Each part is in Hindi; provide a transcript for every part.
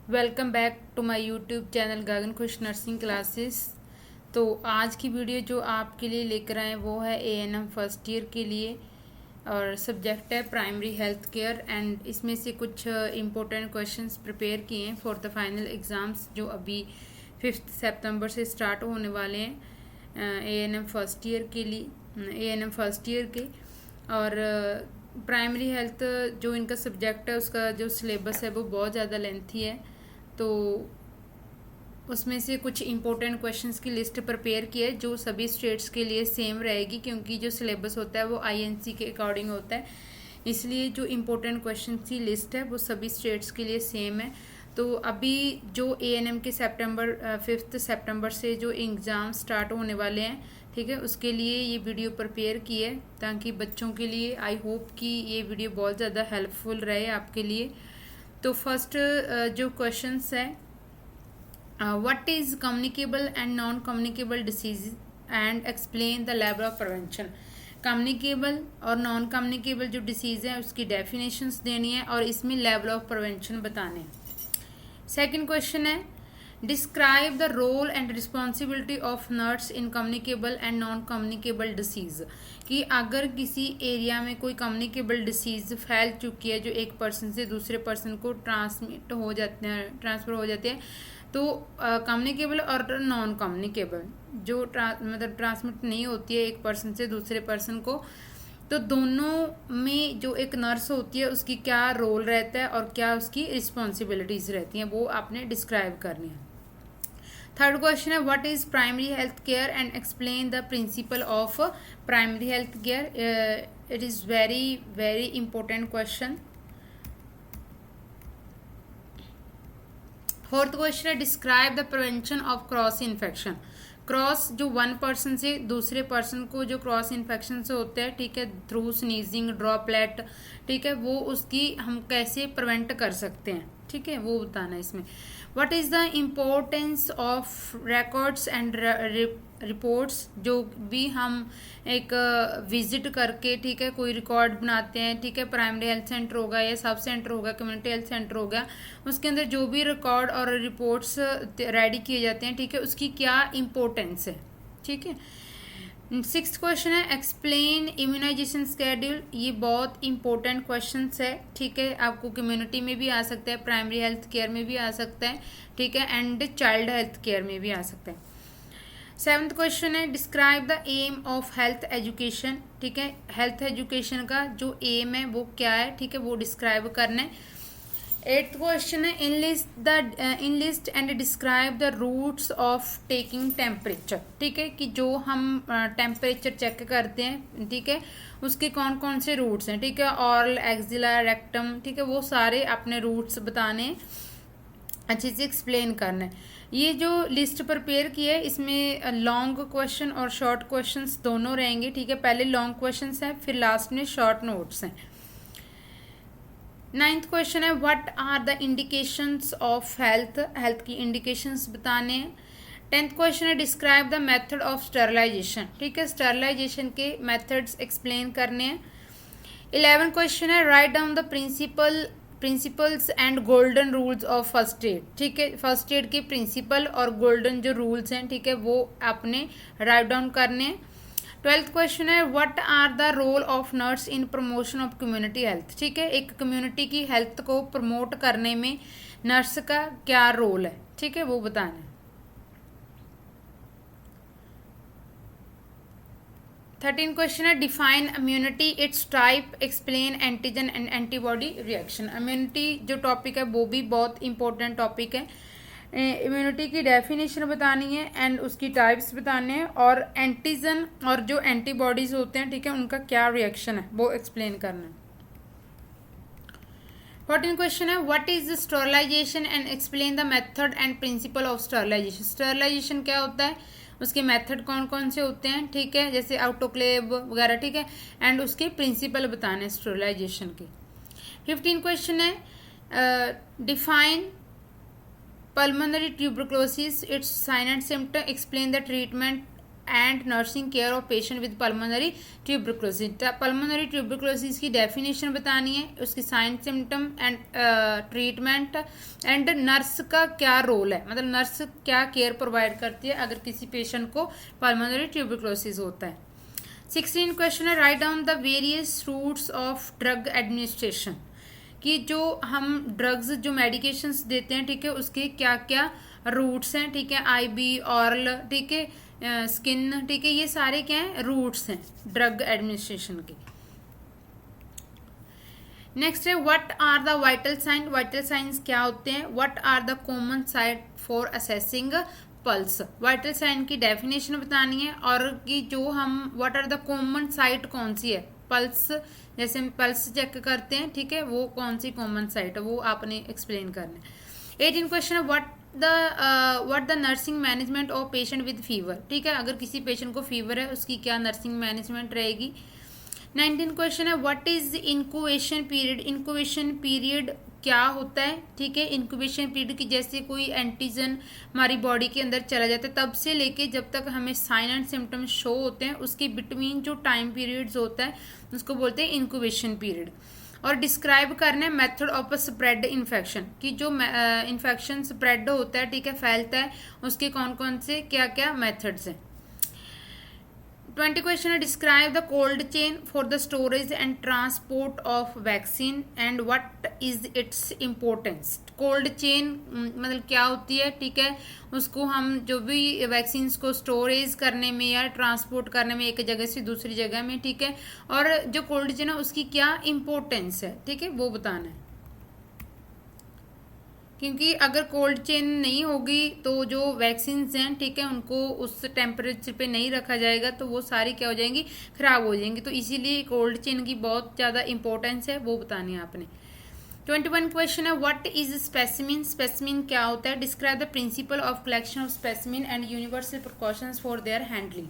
Welcome back to my YouTube channel Gagan Khush nursing classes. तो आज की वीडियो जो आपके लिए लेकर आए वो है एएनएम फर्स्ट ईयर के लिए और सब्जेक्ट है प्राइमरी हेल्थ केयर। एंड इसमें से कुछ इम्पोर्टेंट क्वेश्चंस प्रिपेयर किए हैं फॉर द फाइनल एग्ज़ाम्स जो अभी 5 सितंबर से स्टार्ट होने वाले हैं एएनएम फर्स्ट ईयर के लिए, एएनएम फर्स्ट ईयर के। और प्राइमरी हेल्थ जो इनका सब्जेक्ट है उसका जो सिलेबस है वो बहुत ज़्यादा लेंथी है, तो उसमें से कुछ इम्पोर्टेंट क्वेश्चंस की लिस्ट प्रिपेयर की है जो सभी स्टेट्स के लिए सेम रहेगी, क्योंकि जो सिलेबस होता है वो आईएनसी के अकॉर्डिंग होता है, इसलिए जो इम्पोर्टेंट क्वेश्चंस की लिस्ट है वो सभी स्टेट्स के लिए सेम है। तो अभी जो एएनएम के 5 सितंबर से जो एग्ज़ाम स्टार्ट होने वाले हैं, ठीक है, उसके लिए ये वीडियो प्रिपेयर की है ताकि बच्चों के लिए आई होप कि ये वीडियो बहुत ज़्यादा हेल्पफुल रहे आपके लिए। तो फर्स्ट जो क्वेश्चंस है, what is communicable and non communicable disease and explain the level of prevention. Communicable और नॉन कम्युनिकेबल जो डिसीज़ है उसकी डेफिनेशंस देनी है और इसमें लेवल ऑफ प्रिवेंशन बताने हैं। सेकेंड क्वेश्चन है, describe the role and responsibility of nurse in communicable and non communicable disease. कि अगर किसी एरिया में कोई कम्युनिकेबल डिसीज़ फैल चुकी है जो एक पर्सन से दूसरे पर्सन को ट्रांसफ़र हो जाते हैं, तो कम्युनिकेबल और नॉन कम्युनिकेबल जो मतलब ट्रांसमिट नहीं होती है एक पर्सन से दूसरे पर्सन को, तो दोनों में जो एक नर्स होती है उसकी क्या रोल रहता है और क्या उसकी रिस्पॉन्सिबिलिटीज़ रहती हैं वो आपने डिस्क्राइब करनी है। थर्ड क्वेश्चन है, what is primary health care and explain the principle of primary health care. It is very very important question. Fourth question है, describe the prevention of cross infection. Cross जो वन पर्सन से दूसरे पर्सन को जो क्रॉस इन्फेक्शन से होते हैं, ठीक है, थ्रू स्नीजिंग ड्रॉपलेट, ठीक है, वो उसकी हम कैसे प्रिवेंट कर सकते हैं, ठीक है, वो बताना है इसमें। What is the importance of records and reports. जो भी हम एक विजिट करके, ठीक है, कोई रिकॉर्ड बनाते हैं, ठीक है, प्राइमरी हेल्थ सेंटर होगा या सब सेंटर होगा, कम्युनिटी हेल्थ सेंटर होगा, उसके अंदर जो भी रिकॉर्ड और रिपोर्ट्स रेडी किए जाते हैं, ठीक है, उसकी क्या इम्पोर्टेंस है, ठीक है। सिक्स्थ क्वेश्चन है, एक्सप्लेन इम्यूनाइजेशन स्केड्यूल। ये बहुत इंपॉर्टेंट क्वेश्चन है, ठीक है, आपको कम्युनिटी में भी आ सकता है, प्राइमरी हेल्थ केयर में भी आ सकता है, ठीक है, एंड चाइल्ड हेल्थ केयर में भी आ सकता है। सेवन्थ क्वेश्चन है, describe the aim of health education. ठीक है, हेल्थ एजुकेशन का जो एम है वो क्या है, ठीक है, वो डिस्क्राइब करना है। एट्थ क्वेश्चन है, enlist and describe the routes of taking temperature. ठीक है, कि जो हम टेम्परेचर चेक करते हैं, ठीक है, उसके कौन कौन से रूट्स हैं, ठीक है, ऑरल, एक्सिला, रेक्टम, ठीक है, वो सारे अपने रूट्स बताने, अच्छे से एक्सप्लेन करना है। ये जो लिस्ट प्रिपेयर की है इसमें लॉन्ग क्वेश्चन और शॉर्ट क्वेश्चंस दोनों रहेंगे, ठीक है, पहले लॉन्ग क्वेश्चंस हैं फिर लास्ट में शॉर्ट नोट्स हैं। नाइन्थ क्वेश्चन है, what are the indications of health. Health की इंडिकेशंस बताने हैं। 10th क्वेश्चन है, describe the method of sterilisation. ठीक है, स्टरलाइजेशन के मेथड्स एक्सप्लेन करने हैं। 11th क्वेश्चन है, write down the principles and golden rules of first aid. ठीक है, फर्स्ट एड के प्रिंसिपल और गोल्डन जो रूल्स हैं, ठीक है, वो आपने राइट डाउन करने हैं। 12th क्वेश्चन है, what are the role of nurse in promotion of community health. ठीक है, एक कम्युनिटी की हेल्थ को प्रमोट करने में नर्स का क्या रोल है, ठीक है, वो बताना है। 13 क्वेश्चन है, define immunity, it's type, explain antigen and antibody reaction. Immunity जो टॉपिक है वो भी बहुत इंपॉर्टेंट टॉपिक है। इम्यूनिटी की डेफिनेशन बतानी है एंड उसकी टाइप्स बताने हैं और एंटीजन और जो एंटीबॉडीज होते हैं, ठीक है, उनका क्या रिएक्शन है वो एक्सप्लेन करना है। 14 क्वेश्चन है, what is sterilisation and explain the method and principle of sterilisation. Sterilisation क्या होता है, उसके मेथड कौन कौन से होते हैं, ठीक है, जैसे आउटोक्लेव वगैरह, ठीक है, एंड उसके प्रिंसिपल बताने हैं स्टरलाइजेशन के। 15 क्वेश्चन है, define pulmonary tuberculosis, its sign and symptom, explain the treatment and nursing care of patient with pulmonary tuberculosis. Pulmonary tuberculosis की डेफिनेशन बतानी है, उसकी sign symptom and treatment and nurse का क्या रोल है, मतलब नर्स क्या केयर प्रोवाइड करती है अगर किसी पेशेंट को पल्मोनरी ट्यूबरकुलोसिस होता है। 16 क्वेश्चन है write down the various routes of drug administration, कि जो हम ड्रग्स जो मेडिकेशंस देते हैं, ठीक है, उसके क्या क्या रूट्स हैं, ठीक है, आईबी, ऑरल, ठीक है, स्किन, ठीक है, ये सारे क्या हैं, रूट्स हैं ड्रग एडमिनिस्ट्रेशन के। नेक्स्ट है what are the vital sign, vital signs क्या होते हैं, what are the common site for assessing pulse, vital sign की डेफिनेशन बतानी है, और कि जो हम what are the common site कौन सी है, पल्स जैसे हम पल्स चेक करते हैं, ठीक है, वो कौन सी कॉमन साइट है वो आपने एक्सप्लेन करना है। 18 क्वेश्चन है what the nursing management of patient with fever, ठीक है, अगर किसी पेशेंट को फीवर है उसकी क्या नर्सिंग मैनेजमेंट रहेगी। 19 क्वेश्चन है what is incubation period, incubation period क्या होता है, ठीक है, इंक्यूबेशन पीरियड की जैसे कोई एंटीजन हमारी बॉडी के अंदर चला जाता है तब से लेके जब तक हमें साइन एंड सिम्टम्स शो होते हैं उसके बिटवीन जो टाइम पीरियड्स होता है उसको बोलते हैं इंक्यूबेशन पीरियड। और डिस्क्राइब करना है मेथड ऑफ स्प्रेड इन्फेक्शन, कि जो इन्फेक्शन स्प्रेड होता है, ठीक है, फैलता है, उसके कौन कौन से क्या क्या मेथड्स हैं। 20 क्वेश्चन है describe the cold chain for the storage and transport of vaccine and what is its importance. Cold chain मतलब क्या होती है, ठीक है, उसको हम जो भी वैक्सीन्स को स्टोरेज करने में या ट्रांसपोर्ट करने में एक जगह से दूसरी जगह में, ठीक है, और जो कोल्ड चेन है उसकी क्या इम्पोर्टेंस है, ठीक है, वो बताना है, क्योंकि अगर कोल्ड चेन नहीं होगी तो जो वैक्सीन्स हैं, ठीक है, उनको उस टेम्परेचर पे नहीं रखा जाएगा तो वो सारी क्या हो जाएंगी, खराब हो जाएंगी, तो इसीलिए कोल्ड चेन की बहुत ज़्यादा इंपॉर्टेंस है, वो बतानी है आपने। 21 क्वेश्चन है व्हाट इज स्पेसिमिन, स्पेसिमिन क्या होता है, describe the principle of collection of specimen and universal precautions for their handling.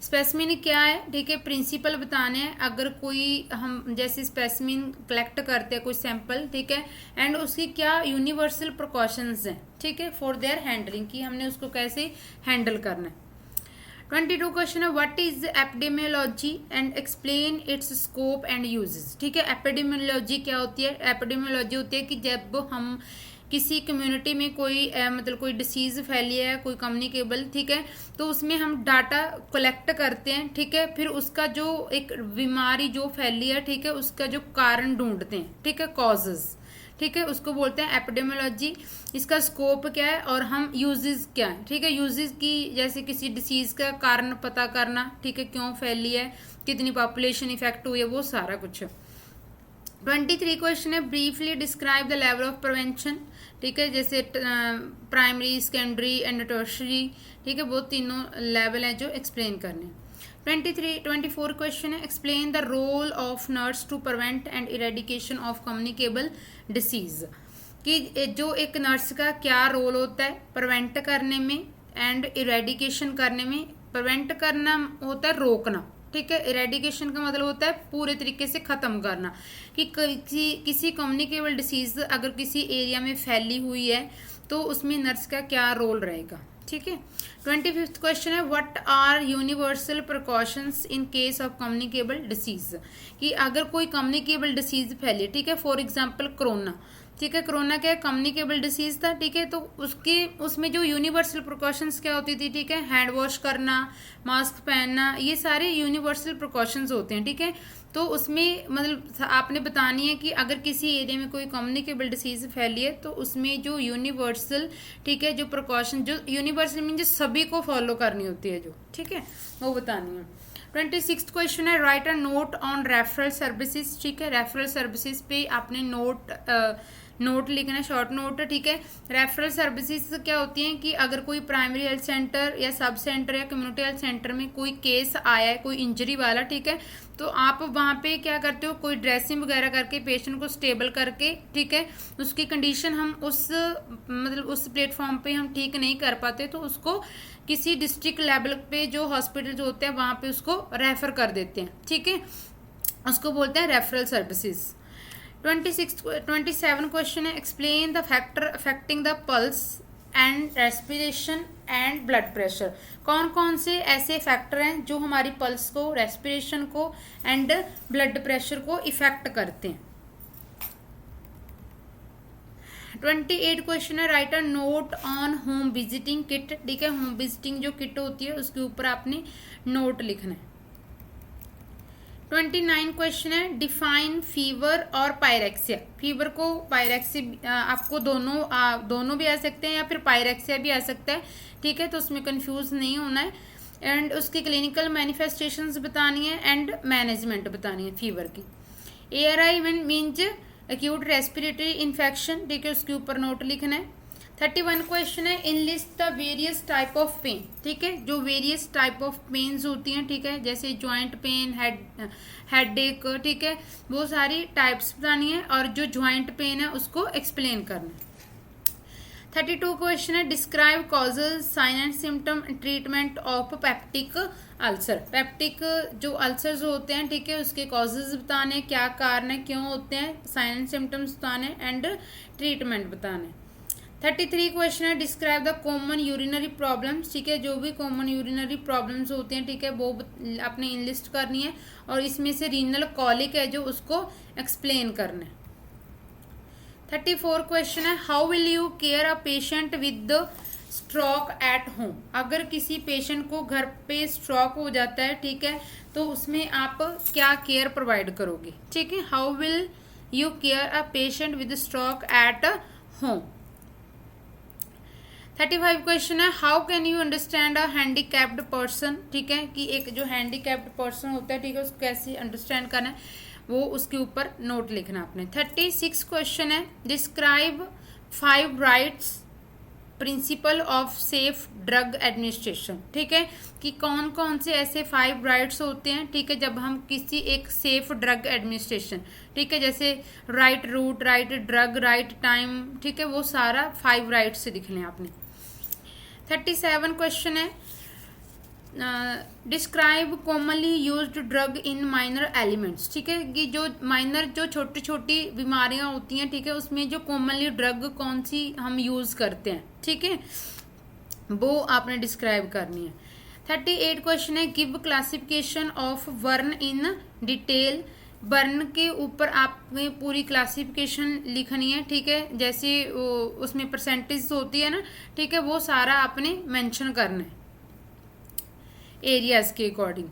Specimen क्या है, ठीक है, प्रिंसिपल बताने हैं, अगर कोई हम जैसे स्पेसिमिन कलेक्ट करते हैं कोई सैंपल, ठीक है, एंड उसकी क्या यूनिवर्सल प्रिकॉशंस हैं, ठीक है, फॉर देयर हैंडलिंग, कि हमने उसको कैसे हैंडल करना है। 22 क्वेश्चन है what is epidemiology and explain it's scope and uses, ठीक है, एपिडेमियोलॉजी क्या होती है, एपिडेमियोलॉजी होती है कि जब हम किसी कम्युनिटी में कोई मतलब कोई डिसीज फैली है, कोई कम्युनिकेबल, ठीक है, तो उसमें हम डाटा कलेक्ट करते हैं, ठीक है, फिर उसका जो एक बीमारी जो फैली है, ठीक है, उसका जो कारण ढूंढते हैं, ठीक है, कॉजेज, ठीक है, उसको बोलते हैं एपिडेमियोलॉजी। इसका स्कोप क्या है और हम यूजेस क्या है, ठीक है, यूजेस की जैसे किसी डिसीज का कारण पता करना, ठीक है, क्यों फैली है, कितनी पॉपुलेशन इफेक्ट हुई है, वो सारा कुछ। 23 क्वेश्चन है briefly describe the level of prevention, ठीक है, जैसे प्राइमरी, सेकेंडरी एंड टर्शरी, ठीक है, वो तीनों लेवल हैं जो एक्सप्लेन करने। 24 क्वेश्चन है explain the role of nurse to prevent and eradication of communicable disease, कि जो एक नर्स का क्या रोल होता है प्रिवेंट करने में एंड इरेडिकेशन करने में। प्रिवेंट करना होता है रोकना, ठीक है, इरेडिकेशन का मतलब होता है पूरे तरीके से खत्म करना, कि किसी कम्युनिकेबल डिसीज अगर किसी एरिया में फैली हुई है तो उसमें नर्स का क्या रोल रहेगा, ठीक है। 25 क्वेश्चन है what are universal precautions in case of communicable disease, कि अगर कोई कम्युनिकेबल डिसीज फैली, ठीक है, फॉर एग्जांपल कोरोना, ठीक है, कोरोना क्या कम्युनिकेबल डिसीज था, ठीक है, तो उसमें जो यूनिवर्सल प्रिकॉशंस क्या होती थी, ठीक है, हैंड वॉश करना, मास्क पहनना, ये सारे यूनिवर्सल प्रिकॉशंस होते हैं, ठीक है, तो उसमें मतलब आपने बतानी है कि अगर किसी एरिया में कोई कम्युनिकेबल डिसीज फैली है तो उसमें जो यूनिवर्सल, ठीक है, जो प्रिकॉशन, जो यूनिवर्सल मीन जो सभी को फॉलो करनी होती है जो, ठीक है, वो बतानी है। 26 क्वेश्चन है right a note on referral services, ठीक है, रेफरल सर्विसेज पे आपने नोट लिखना है, शॉर्ट नोट, ठीक है। रेफरल सर्विसेज क्या होती हैं कि अगर कोई प्राइमरी हेल्थ सेंटर या सब सेंटर या कम्युनिटी हेल्थ सेंटर में कोई केस आया है कोई इंजरी वाला, ठीक है, तो आप वहाँ पे क्या करते हो, कोई ड्रेसिंग वगैरह करके पेशेंट को स्टेबल करके, ठीक है, उसकी कंडीशन हम उस प्लेटफॉर्म पे हम ठीक नहीं कर पाते तो उसको किसी डिस्ट्रिक्ट लेवल पे जो हॉस्पिटल होते हैं वहाँ पे उसको रेफर कर देते हैं, ठीक है, उसको बोलते हैं रेफरल सर्विसेज। 27 क्वेश्चन है explain the factor affecting the pulse and respiration and blood pressure. कौन कौन से ऐसे फैक्टर हैं जो हमारी पल्स को, रेस्पिरेशन को एंड ब्लड प्रेशर को इफेक्ट करते हैं। 28 क्वेश्चन है, right a note on home visiting kit. ठीक है, होम विजिटिंग जो किट होती है उसके ऊपर आपने नोट लिखना है। 29 क्वेश्चन है, डिफाइन फीवर और पायरेक्सिया। फीवर को पायरेक्सिया आपको दोनों भी आ सकते हैं या फिर पायरेक्सिया भी आ सकता है। ठीक है, तो उसमें कंफ्यूज नहीं होना है। एंड उसकी क्लिनिकल मैनिफेस्टेशंस बतानी है एंड मैनेजमेंट बतानी है फीवर की। ARI means acute respiratory infection. ठीक है, उसके ऊपर नोट लिखना है। 31 क्वेश्चन है, enlist the various type of pain. ठीक है, जो वेरियस टाइप ऑफ पेन्स होती हैं, ठीक है, जैसे जॉइंट पेन, हेड एक, ठीक है, वो सारी टाइप्स बतानी है और जो जॉइंट पेन है उसको एक्सप्लेन करना है। 32 क्वेश्चन है, describe causes, sign and symptom, treatment of peptic ulcer. Peptic जो अल्सर्स होते हैं, ठीक है, उसके कॉजेज बताने, क्या कारण है, क्यों होते हैं, साइन एंड सिम्टम्स बताने एंड ट्रीटमेंट बताने। 33 क्वेश्चन है, describe the common urinary problems. ठीक है, जो भी कॉमन यूरिनरी प्रॉब्लम्स होते हैं, ठीक है, वो आपने इनलिस्ट करनी है और इसमें से रीनल कॉलिक है जो उसको एक्सप्लेन करना है। 34 क्वेश्चन है, how will you care a patient with the stroke at home. अगर किसी पेशेंट को घर पे स्ट्रोक हो जाता है, ठीक है, तो उसमें आप क्या केयर प्रोवाइड करोगे। ठीक है, how will you care a patient with stroke at home. 35 question है, how can you understand a handicapped person. ठीक है, कि एक जो हैंडीकैप्ड पर्सन होता है, ठीक है, उसको कैसे अंडरस्टैंड करना है, वो उसके ऊपर नोट लिखना आपने। 36 क्वेश्चन है, describe 5 rights principle of safe drug administration. ठीक है, कि कौन कौन से ऐसे 5 राइट्स होते हैं, ठीक है, जब हम किसी एक सेफ ड्रग एडमिनिस्ट्रेशन, ठीक है, जैसे right route, right drug, right time, ठीक है, वो सारा 5 राइट्स से लिख लें आपने। 37 क्वेश्चन है, describe commonly used drug in minor elements. ठीक है, कि जो माइनर जो छोटी छोटी बीमारियां होती हैं, ठीक है, उसमें जो कॉमनली ड्रग कौन सी हम यूज़ करते हैं, ठीक है, वो आपने डिस्क्राइब करनी है। 38 क्वेश्चन है, give classification of burn in detail. Burn के ऊपर आपने पूरी क्लासिफिकेशन लिखनी है। ठीक है, जैसे उसमें परसेंटेज होती है ना, ठीक है, वो सारा आपने मेंशन करना है एरियाज के अकॉर्डिंग।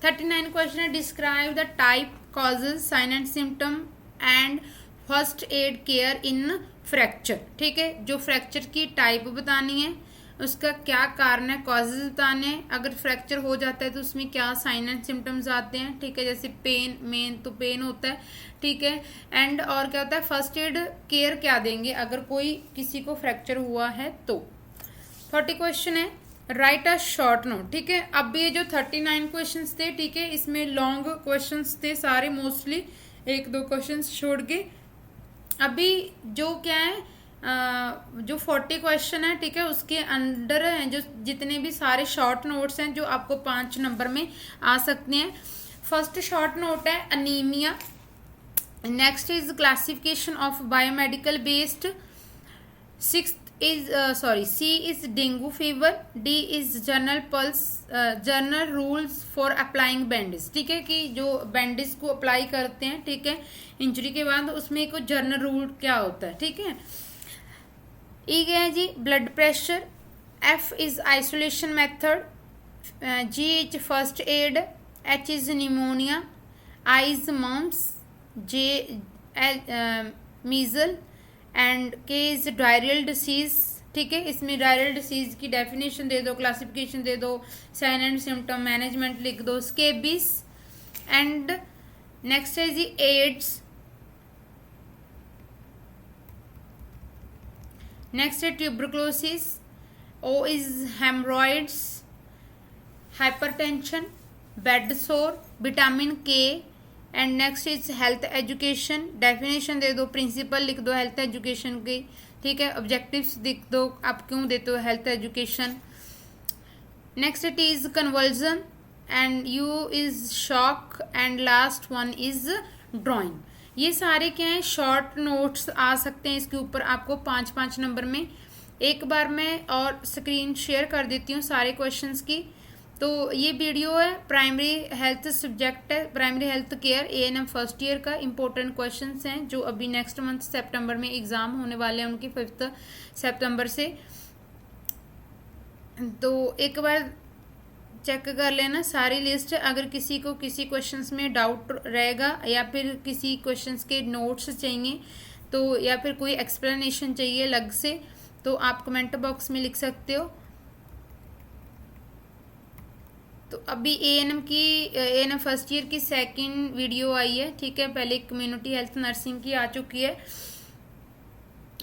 39 क्वेश्चन है, describe the type, causes, sign and symptom and first aid care in fracture. ठीक है, जो फ्रैक्चर की टाइप बतानी है, उसका क्या कारण है, कॉजेज बताने हैं, अगर फ्रैक्चर हो जाता है तो उसमें क्या साइन एंड सिम्टम्स आते हैं। ठीक है, जैसे पेन, मेन तो पेन होता है, ठीक है, एंड और क्या होता है, फर्स्ट एड केयर क्या देंगे अगर कोई किसी को फ्रैक्चर हुआ है तो। 40 क्वेश्चन है, राइट अ शॉर्ट नोट। ठीक है, अब ये जो 39 क्वेश्चंस थे, ठीक है, इसमें लॉन्ग क्वेश्चंस थे सारे, मोस्टली 1-2 क्वेश्चंस छोड़ के। अभी जो क्या है, जो 40 क्वेश्चन है, ठीक है, उसके अंडर हैं जो जितने भी सारे शॉर्ट नोट्स हैं जो आपको 5 नंबर में आ सकते हैं। फर्स्ट शॉर्ट नोट है anaemia, next is classification of biomedical based, C is dengue fever, D is general pulse, general rules for applying bandage। ठीक है, कि जो बैंडेज को अप्लाई करते हैं, ठीक है, इंजरी के बाद, उसमें एक जनरल रूल क्या होता है। ठीक है, E क्या है जी, blood pressure, F is isolation method, G is first aid, H is pneumonia, I is mumps, J measles and K is diarrhoeal disease. ठीक है, इसमें डायरियल डिसीज की डेफिनेशन दे दो, क्लासिफिकेशन दे दो, साइन एंड सिम्टम, मैनेजमेंट लिख दो, स्केबिस एंड नेक्स्ट है जी एड्स, नेक्स्ट है tuberculosis, O is haemorrhoids, hypertension, bed sore, vitamin K and next is health education. Definition दे दो, प्रिंसिपल लिख दो हेल्थ एजुकेशन की। ठीक है, ऑब्जेक्टिव्स लिख दो, आप क्यों देते हो health education. Next it is conversion and U is shock and last one is drawing. ये सारे क्या हैं, शॉर्ट नोट्स आ सकते हैं इसके ऊपर आपको 5-5 नंबर में। एक बार मैं और स्क्रीन शेयर कर देती हूँ सारे क्वेश्चंस की। तो ये वीडियो है प्राइमरी हेल्थ सब्जेक्ट है, primary health care ANM first year का इम्पोर्टेंट क्वेश्चंस हैं जो अभी नेक्स्ट मंथ सितंबर में एग्ज़ाम होने वाले हैं उनके 5 सितंबर से। तो एक बार चेक कर लेना सारी लिस्ट। अगर किसी को किसी क्वेश्चंस में डाउट रहेगा या फिर किसी क्वेश्चंस के नोट्स चाहिए तो या फिर कोई एक्सप्लेनेशन चाहिए अलग से तो आप कमेंट बॉक्स में लिख सकते हो। तो अभी ANM फर्स्ट ईयर की सेकंड वीडियो आई है, ठीक है। पहले कम्युनिटी हेल्थ नर्सिंग की आ चुकी है।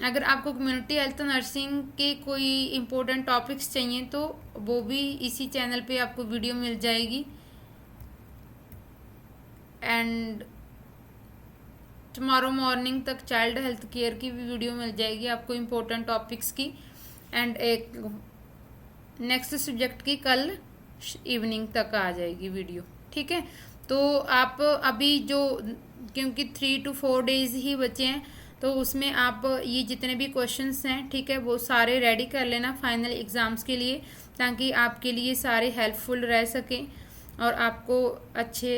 अगर आपको कम्युनिटी हेल्थ नर्सिंग के कोई इम्पोर्टेंट टॉपिक्स चाहिए तो वो भी इसी चैनल पे आपको वीडियो मिल जाएगी। एंड टुमारो मॉर्निंग तक चाइल्ड हेल्थ केयर की भी वीडियो मिल जाएगी आपको इम्पोर्टेंट टॉपिक्स की। एंड एक नेक्स्ट सब्जेक्ट की कल इवनिंग तक आ जाएगी वीडियो, ठीक है। तो आप अभी जो क्योंकि 3 to 4 डेज ही बचे हैं तो उसमें आप ये जितने भी क्वेश्चंस हैं, ठीक है, वो सारे रेडी कर लेना फाइनल एग्ज़ाम्स के लिए ताकि आपके लिए सारे हेल्पफुल रह सकें और आपको अच्छे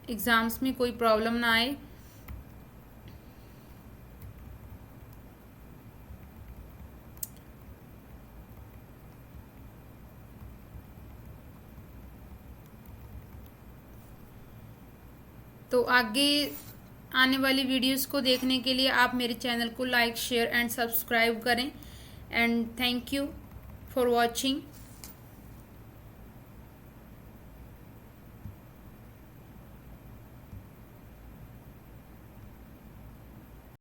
एग्ज़ाम्स में कोई प्रॉब्लम ना आए। तो आगे आने वाली वीडियोस को देखने के लिए आप मेरे चैनल को लाइक शेयर एंड सब्सक्राइब करें। And thank you for watching.